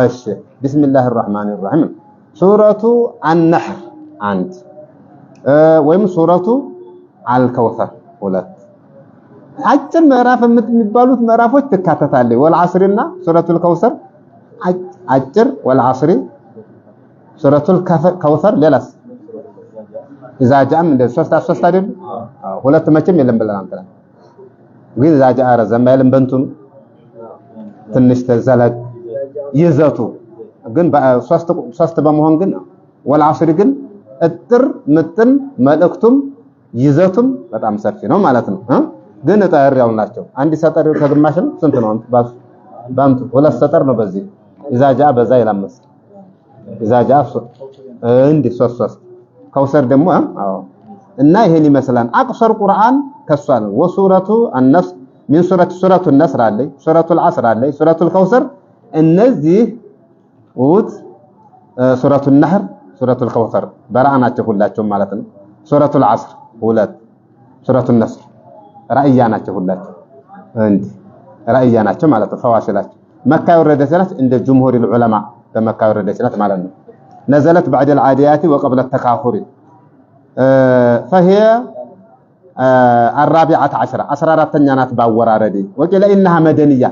እሺ ቢስሚላሂር ረህማኒር ረሂም ሱረቱ አን-ነህር አንድ ወይም ሱረቱ አልከውሰር ሁለት አጭር ምዕራፍ የሚባሉት ምዕራፎች ተካተታለች። ወልዐስሪና ሱረቱል ከውሰር አጭር ወልዐስሪ ሱረቱል ከውሰር ሌላስ ኢዛ ጃም እንደ ሶስት አይደል? ሁለት መቼም የለም ብለናል አንተ ግን ኢዛ ጃ ረዘም አይልም በእንትኑ ትንሽ ተዘለቅ ይዘቱ ግን ሶስት በመሆን ግን ወልዐስሪ ግን እጥር ምጥን መልእክቱም ይዘቱም በጣም ሰፊ ነው ማለት ነው። ግን ጠር ያው ናቸው። አንድ ሰጠር ከግማሽ ነው ስንት ነው? ባንቱ ሁለት ሰጠር ነው። በዚህ ኢዛ ጃ በዛ ይላመስ ኢዛ ጃ እንዲ ሶስት ከውሰር ደግሞ አዎ እና ይሄን ይመስላል። አቅሰር ቁርአን ከሷል ወሱረቱ النصر من ሱረቱ النصر አለ ሱረቱ العصر አለ ሱረቱ الكوثر እነዚህ ሱረቱ النحر ሱረቱ الكوثر በራአናቸው ሁላቸው ማለት ነው። ሱረቱ العصر ሁለት ሱረቱ النصر ራእያ ናቸው ሁላቸው እንዴ ራእያ ናቸው ማለት ነው። ፈዋሽላቸው መካ የወረደች ናት እንደ ጅምሁር العلماء በመካ የወረደች ናት ማለት ነው። نزلت بعد العاديات وقبل التكاثر فهي الرابعة عشرة 14ኛ ናት ባወራረዲ وقيل انها مدنيه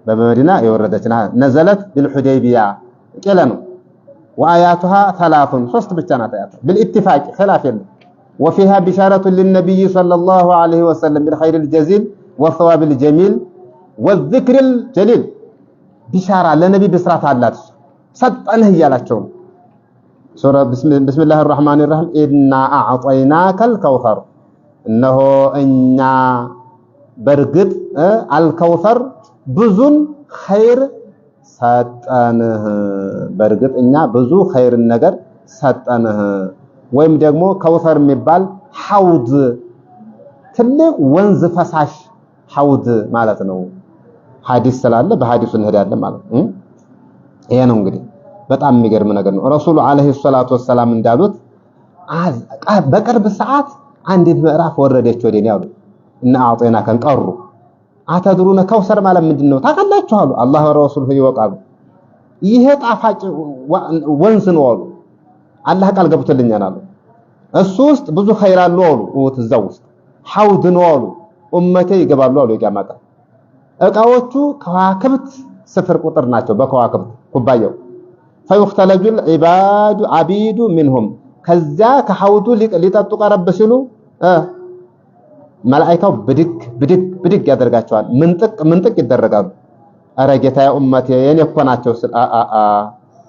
በመዲና የወረደች ናት። نزلت بالحديبيه قيل ነው واياتها 3 ብቻ ናት አያት بالاتفاق خلاف የለም. وفيها بشارة للنبي صلى الله عليه وسلم بالخير الجزيل والثواب الجميل والذكر الجليل بشارة لنبي بسرات አላት ሰጠንህ እያላቸው ሱራ ቢስሚላሂር ረህማኒር ረሂም ኢና አዕጠይናከል ከውሰር እነሆ እኛ በርግጥ አልከውሰር ብዙን ኸይር ሰጠንህ በርግጥ እኛ ብዙ ኸይርን ነገር ሰጠንህ ወይም ደግሞ ከውሰር የሚባል ሐውድ ትልቅ ወንዝ ፈሳሽ ሐውድ ማለት ነው። ሐዲስ ስላለ በሐዲሱ እንሄዳለን ማለት ነው። ይሄ ነው እንግዲህ በጣም የሚገርም ነገር ነው። ረሱሉ አለይሂ ሰላቱ ወሰላም እንዳሉት በቅርብ ሰዓት አንዲት ምዕራፍ ወረደች ወደኔ ያሉ እና አዕጠይናከን ቀሩ አተድሩነ ከውሰር ማለት ምንድነው ታውቃላችሁ አሉ። አላህ ወረሱሉ ይወቃሉ። ይሄ ጣፋጭ ወንዝ ነው አሉ። አላህ ቃል ገብቶልኛል አሉ። እሱ ውስጥ ብዙ ኸይር አሉ አሉ። እዛው ውስጥ ሐውድ ነው አሉ። ኡመቴ ይገባሉ አሉ። የቂያማ ቀን እቃዎቹ ከዋክብት ስፍር ቁጥር ናቸው። በከዋክብት ኩባያው فيختلج العباد عبيد منهم ከዛ ከሐውዱ ሊጠጡ ቀረብ ሲሉ መላእክታው ብድግ ያደርጋቸዋል። ምንጥቅ ይደረጋሉ። አረ ጌታዬ ኡመቴ የኔ እኮ ናቸው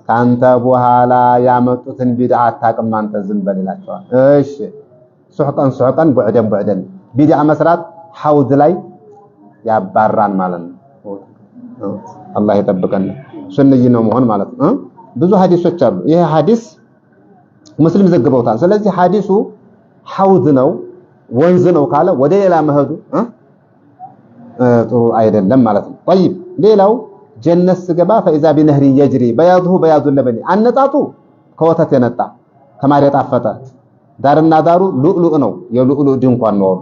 ካንተ በኋላ ያመጡትን ቢድዓ አታውቅም አንተ ዝም በል ይላቸዋል። እሺ ሱሕቀን ቡዕደን ቢድዓ መስራት ሐውድ ላይ ያባራን ማለት ነው። አላህ ይጠብቀን። ሱንይ ነው መሆን ማለት ነው። ብዙ ሐዲሶች አሉ። ይሄ ሐዲስ ሙስሊም ዘግበውታል። ስለዚህ ሐዲሱ ሐውድ ነው ወንዝ ነው ካለ ወደ ሌላ መሄዱ ጥሩ አይደለም ማለት ነው። طيب ሌላው ጀነት ስገባ فاذا بنهر يجري بياضه بياض اللبن አነጣጡ ከወተት የነጣ ከማር የጣፈጠ ዳርና ዳሩ ሉዕሉዕ ነው የሉዕሉዕ ድንኳን ነው።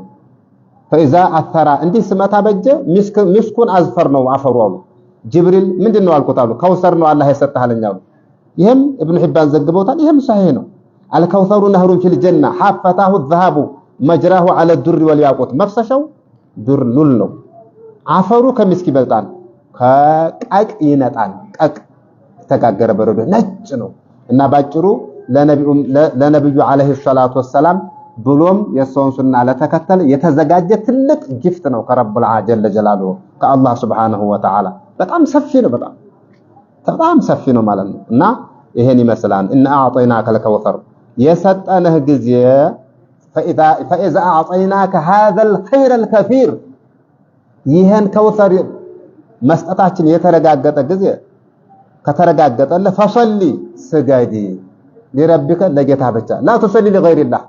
فاذا اثر እንዲህ ስመታ በጀ ሚስኩን አዝፈር ነው አፈሩ አሉ። ጅብሪል ምንድነው አልኩት አሉ። ከውሰር ነው አላህ የሰጠሃለኛው። ይሄም ኢብኑ ሒባን ዘግበውታል። ይሄም ሰሂህ ነው። አልከውሰሩ ነህሩን ፊል ጀና ሐፈታሁ الذهب مجراه على الدر والياقوت መፍሰሻው ዱር ሉል ነው። አፈሩ ከሚስክ ይበልጣል። ከቀቅ ይነጣል። ቀቅ ተጋገረ በረዶ ነጭ ነው እና ባጭሩ ለነብዩ አለይሂ ሰላቱ ወሰላም ብሎም የሰውን ሱና ለተከተለ የተዘጋጀ ትልቅ ጊፍት ነው ከረብል ጀለ ጀላሉሁ ከአላህ Subhanahu Wa Ta'ala በጣም ሰፊ ነው። በጣም ሰፊ ነው ማለት ነው። እና ይሄን ይመስላል እና አዕጠይናከል ከውሰር የሰጠነህ ጊዜ فاذا اعطيناك هذا الخير الكثير ይሄን ከውሰር መስጠታችን የተረጋገጠ ጊዜ ከተረጋገጠለ ፈሰሊ ስገዲ ለረብከ ለጌታ ብቻ لا تصلي لغير الله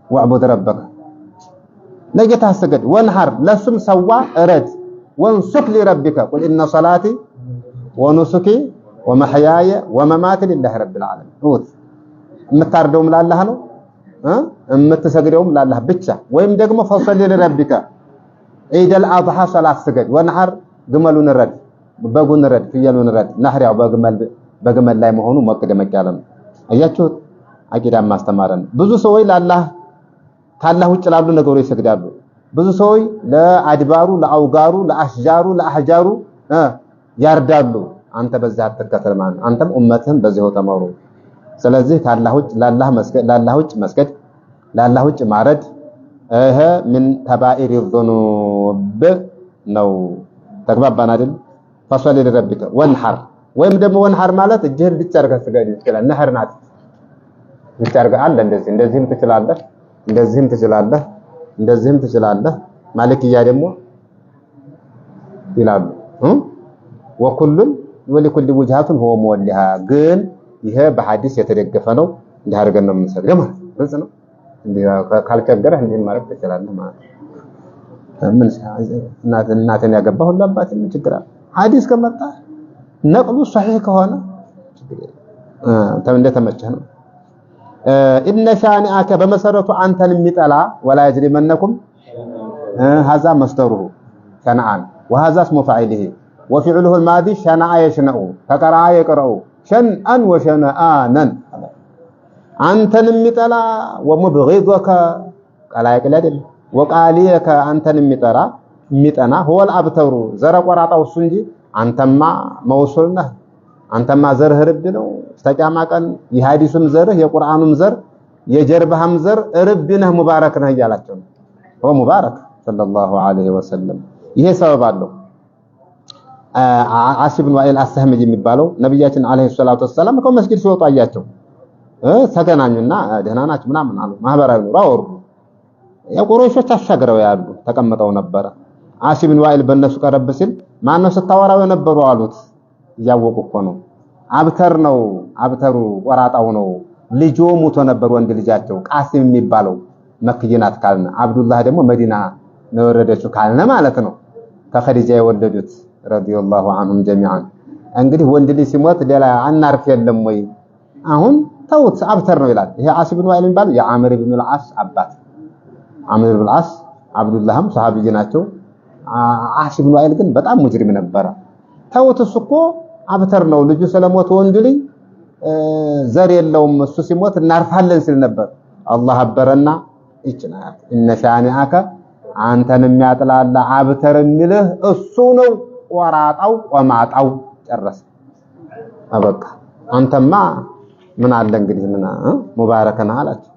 واعبد ربك ለጌታ ስገድ ወንሐር ለሱም ሰዋ እረድ ወንሱክ لربك قل ان صلاتي ونسكي ومحياي ومماتي لله رب العالمين የምታርደውም ለአላህ ነው የምትሰግደውም ለአላህ ብቻ ወይም ደግሞ ፈሰሊ ለረብከ ዒደል አድሃ ሶላት ስገድ ወነሐር ግመሉን ረድ በጉን ረድ ፍየሉን ረድ ነህር ያው በግመል ላይ መሆኑ ሞቅ ደመቅ ያለ ነው። አያችሁት? አቂዳም ማስተማረን ብዙ ሰዎች ለአላህ ካላህ ውጭ ላሉ ነገሮች ይሰግዳሉ። ብዙ ሰዎች ለአድባሩ ለአውጋሩ ለአሽጃሩ ለአህጃሩ ያርዳሉ። አንተ በዚህ አትከተል ማለት አንተም ኡመትህም በዚህው ተመሩ። ስለዚህ ካላህ ውጭ ለአላህ ውጭ መስገድ ለአላህ ውጭ ማረድ ይሄ ምን ተባኢር الذنوب ነው። ተግባባን አይደል? ፈሰል ለረብከ ወንሐር ወይም ደግሞ ወንሐር ማለት እጅህን ብቻ አድርገህ ስገድ ይችላል። ነህር ናት ብቻ አድርገህ አለ እንደዚህም ትችላለህ እንደዚህም ትችላለህ። ማሊክያ ደግሞ ይላሉ ወኩሉን ወለኩል ወጅሃቱን هو مولها ግን ይሄ በሐዲስ የተደገፈ ነው። እንዲህ አድርገን ነው የምንሰግደው ማለት ግልጽ ነው። እንዲህ ካልቸገረህ እንዲህ ማለት ትችላለህ ማለት ምን እናትን ያገባ ሁሉ አባት ምን ችግር አለ? ሐዲስ ከመጣ ነቅሉ ሷሂህ ከሆነ እንደተመቸህ ነው። ኢነ ሻኒአከ በመሰረቱ አንተን የሚጠላ ወላ يجرمنكم هذا مصدره شنعان وهذا اسم فاعله وفعله الماضي شنع يشنع فقرأ يقرأ شنعا وشنعانا አንተን የሚጠላ ومبغضك قال አይቀለድ وقاليك አንተን የሚጠና هو الابتر ዘረ ቆራጣው እሱ እንጂ አንተማ መውሱል ነህ አንተማ ዘርህ ርብ ነው። ተቂያማ ቀን የሐዲሱም ዘርህ የቁርአኑም ዘር የጀርባህም ዘር ርብ ነህ ሙባረክ ነህ እያላቸው ነው። هو ሙባረክ ሰለላሁ ዐለይሂ ወሰለም። ይሄ ሰበብ አለው። ዓሲ ብን ዋኢል አስህምይ የሚባለው ነብያችን ዐለይሂ ሰላቱ ወሰለም ከመስጊድ ሲወጡ አያቸው። ተገናኙና ደህና ናችሁ ምናምን አሉ። ማህበራዊ ኑሮ አወሩ። የቁረይሾች አሻግረው ያሉ ተቀምጠው ነበር። ዓሲ ብን ዋኢል በእነሱ ቀረብ ሲል ማነው ስታወራው የነበሩ አሉት። እያወቁ እኮ ነው። አብተሩ ቆራጣው ነው። ልጆ ሙቶ ነበር ወንድ ልጃቸው ቃሲም የሚባለው መክይናት ካልነ አብዱላህ ደግሞ መዲና ነው ወረደችው ካልነ ማለት ነው። ከኸዲጃ የወለዱት ረዲየላሁ ዐንሁም ጀሚዓን። እንግዲህ ወንድ ልጅ ሲሞት ሌላ አናርፍ የለም ወይ? አሁን ተውት አብተር ነው ይላል። ይሄ ዓሲ ብን ዋኢል የሚባለው የዓምር ብን አልዓስ አባት ዓምር ብን አልዓስ አብዱላህም ሰሃቢይ ናቸው። ዓሲ ብን ዋኢል ግን በጣም ሙጅሪም ነበረ። ተውት እሱ እኮ አብተር ነው ልጁ ስለሞተ ወንድ ልጅ ዘር የለውም እሱ ሲሞት እናርፋለን ሲል ነበር። አላህ አበረና ይችላል እነ ሻኒአከ አንተን የሚያጥላላ አብተር የሚልህ እሱ ነው ቆራጣው ቆማጣው ጨረሰ አበቃ። አንተማ ምን አለ እንግዲህ ምን ሙባረከና አላችሁ